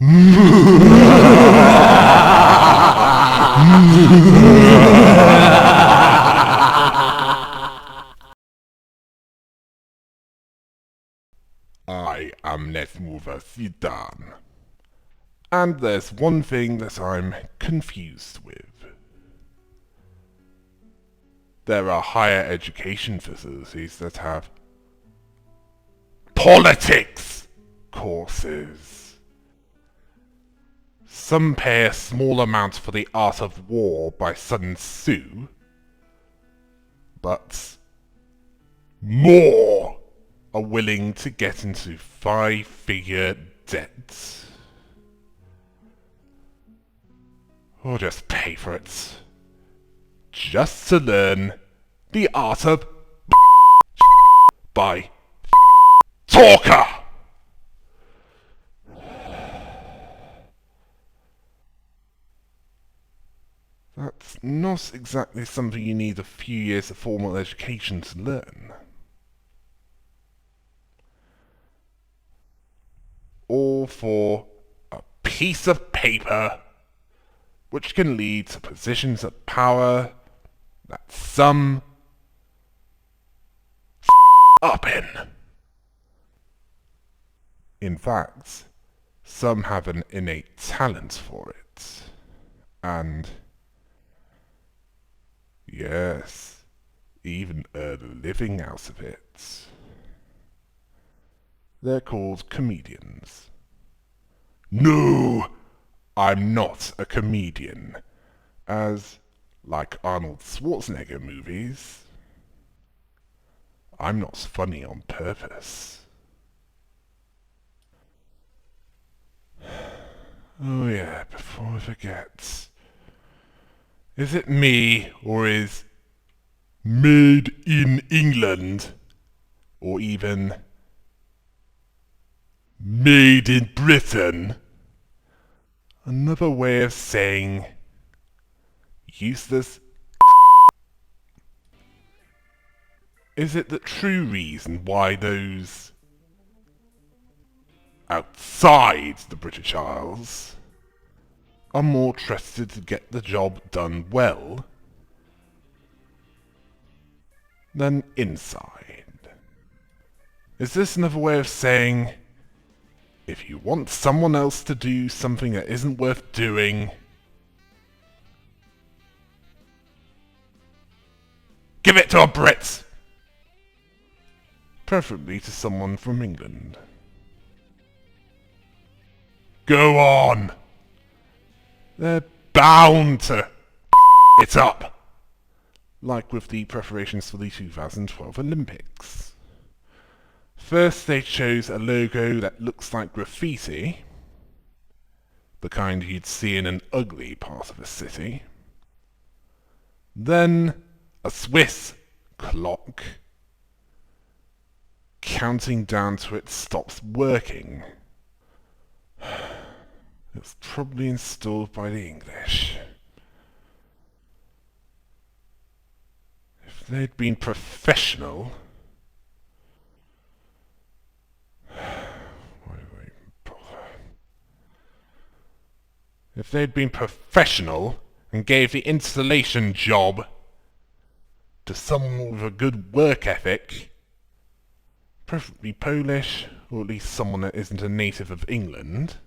I am NetMoverSitan, and there's one thing that I'm confused with. There are higher education facilities that have politics courses. Some pay a small amount for the art of war by Sun Tzu, but more are willing to get into 5-figure debt. Or just pay for it. Just to learn the art of by talker. That's not exactly something you need a few years of formal education to learn. All for a piece of paper which can lead to positions of power that some up in. In fact, some have an innate talent for it. And yes, even earn a living out of it. They're called comedians. No, I'm not a comedian, as, like Arnold Schwarzenegger movies, I'm not funny on purpose. Oh yeah, before I forget, is it me, or is Made in England, or even Made in Britain another way of saying useless? Is it the true reason why those outside the British Isles are more trusted to get the job done well than inside? Is this another way of saying, if you want someone else to do something that isn't worth doing, give it to a Brit! Preferably to someone from England. Go on! They're bound to it up! Like with the preparations for the 2012 Olympics. First they chose a logo that looks like graffiti, the kind you'd see in an ugly part of a city. Then a Swiss clock counting down to it stops working. It's probably installed by the English. If they'd been professional, and gave the installation job to someone with a good work ethic, preferably Polish, or at least someone that isn't a native of England,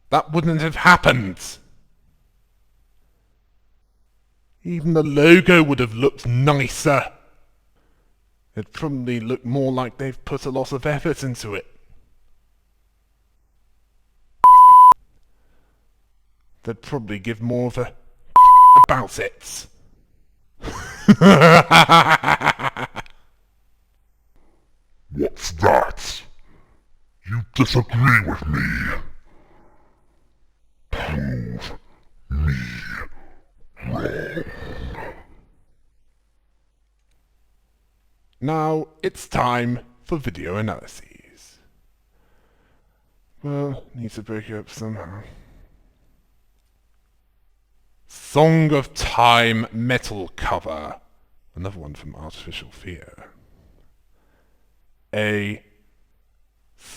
that wouldn't have happened. Even the logo would have looked nicer. It'd probably look more like they've put a lot of effort into it. They'd probably give more of a about it. What's that? You disagree with me? Prove me wrong. Now it's time for video analyses. Well, need to break it up somehow. Song of Time metal cover. Another one from ArtificialFear. A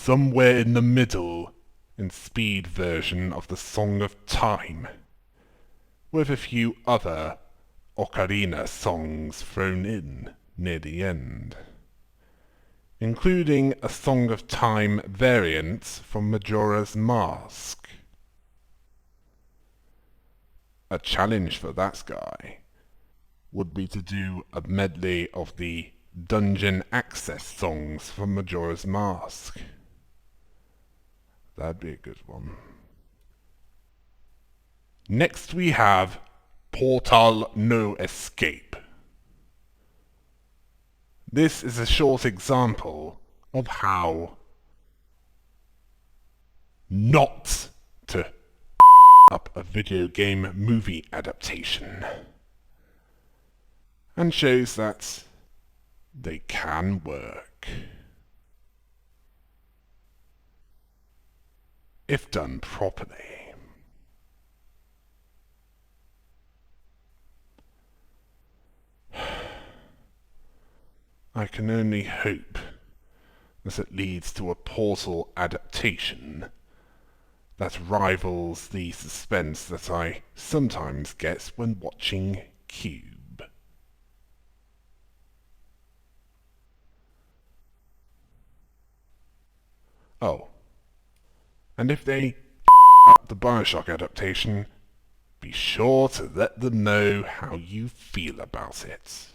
somewhere in the middle in speed version of the Song of Time, with a few other ocarina songs thrown in near the end, including a Song of Time variant from Majora's Mask. A challenge for that guy would be to do a medley of the dungeon access songs from Majora's Mask. That'd be a good one. Next we have Portal No Escape. This is a short example of how not to up a video game movie adaptation, and shows that they can work if done properly. I can only hope that it leads to a Portal adaptation that rivals the suspense that I sometimes get when watching Cube. Oh, and if they up the Bioshock adaptation, be sure to let them know how you feel about it.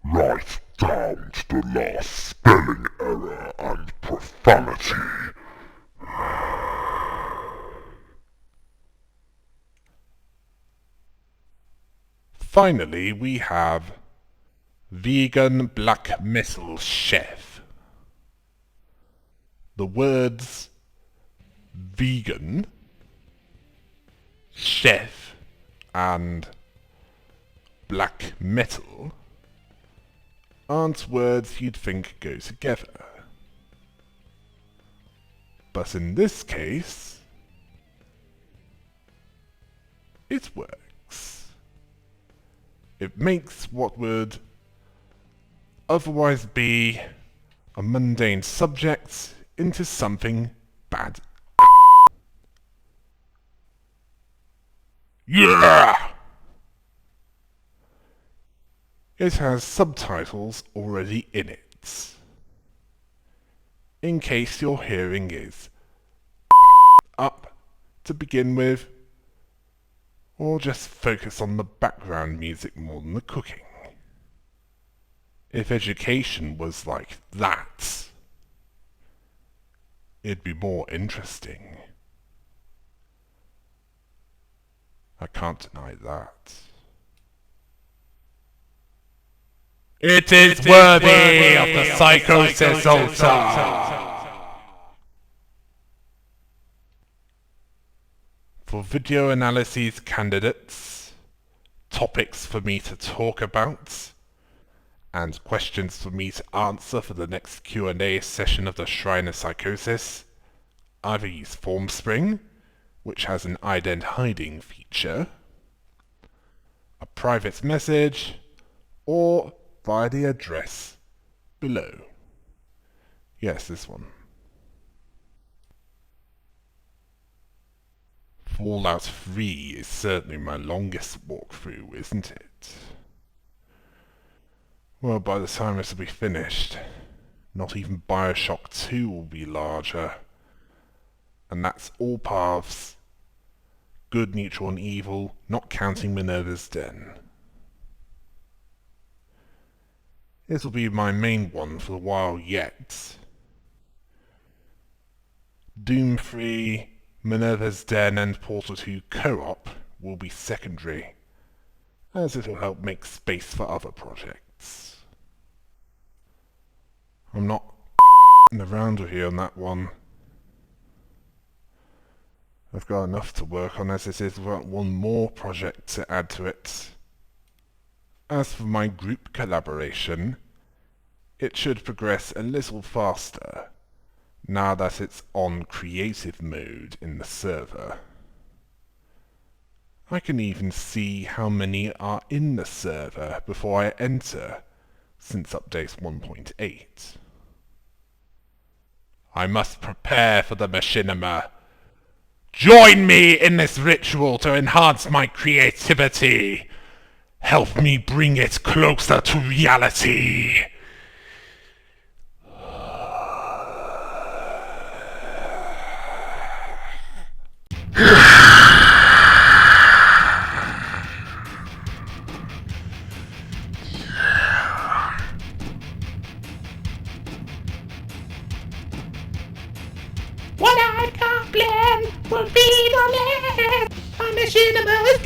Right down to the last spelling error and profanity. Finally, we have Vegan Black Metal Chef. The words vegan, chef, and black metal aren't words you'd think go together. But in this case, it works. It makes what would otherwise be a mundane subject into something bad. Yeah! It has subtitles already in it, in case your hearing is up to begin with, or just focus on the background music more than the cooking. If education was like that, it'd be more interesting. I can't deny that. It is worthy of the Psychosis altar. For video analyses candidates, topics for me to talk about, and questions for me to answer for the next Q&A session of the Shrine of Psychosis, either use FormSpring, which has an ident hiding feature, a private message, or via the address below. Yes, this one. Fallout 3 is certainly my longest walkthrough, isn't it? Well, by the time this will be finished, not even Bioshock 2 will be larger. And that's all paths, good, neutral, and evil, not counting Minerva's Den. This will be my main one for a while yet. Doom 3, Minerva's Den, and Portal 2 co-op will be secondary, as it will help make space for other projects. I'm not around here on that one. I've got enough to work on as it is without one more project to add to it. As for my group collaboration, it should progress a little faster now that it's on creative mode in the server. I can even see how many are in the server before I enter, since update 1.8. I must prepare for the machinima. Join me in this ritual to enhance my creativity. Help me bring it closer to reality. One-eyed goblin will be the last. My machinima's